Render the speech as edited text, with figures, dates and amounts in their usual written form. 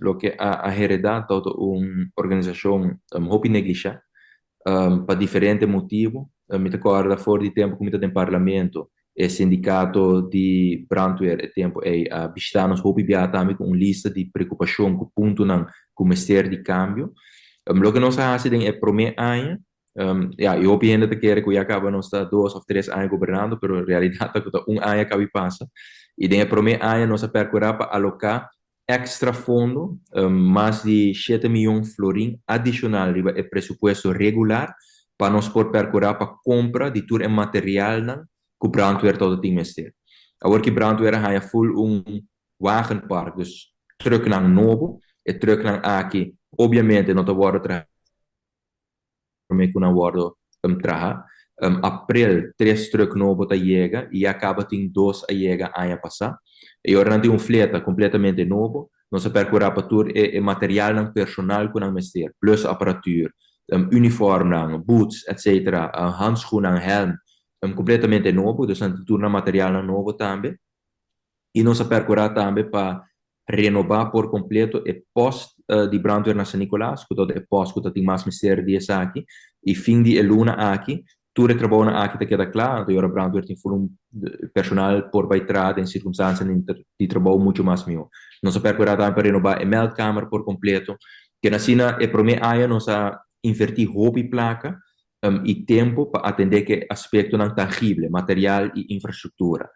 lo que ha heredado toda una organización hopi negligente, para diferentes motivos. Me recordo fora de tempo, como em parlamento, o sindicato de brandweer, e tempo está nos hopi bia também com uma lista de preocupação com ponto não com o Ministério de Câmbio. Lo que nós fazemos é prometer ano. Eu hopi ainda que quer que eu acaba não estar 2 ou 3 anos governando, mas a realidade é que ano acaba passa. E daí prometer ano nós percorrer para alocar extra fundo, mais de 7 milhões de florins adicional riba é presupuesto regular para nós poder percorrer para compra de tudo em material não, que o brandweer todo tem mestre. Agora que brandweer é full wagenpark, dus terug naar novo e terug naar aqui. Obviamente não te vou trazer com a word traga. April 3 terug novo ta chega e acaba tem 2 a chega ano passado. E ora tem fleta completamente novo. Nós percorrer para tudo e material não personal com a mestre, plus apparatuur, uniforme, não, boots, etc., handschoenen, helm, completamente novo, dus nós temos material não novo também. E nós percorrer também para renovar por completo e post de brandweer na San Nicolás, que todo é post que tem mais mistério de aqui, e fim de luna aqui, tudo trabalho aqui está claro, então agora brandweer tem full personal por baitrada em circunstâncias de trabalho muito mais melhor. Nós percorrer também para renovar a meldkamer por completo, que na China é para mim nós a invertir roupa e placa e tempo para atender que aspecto não tangível, material e infraestrutura.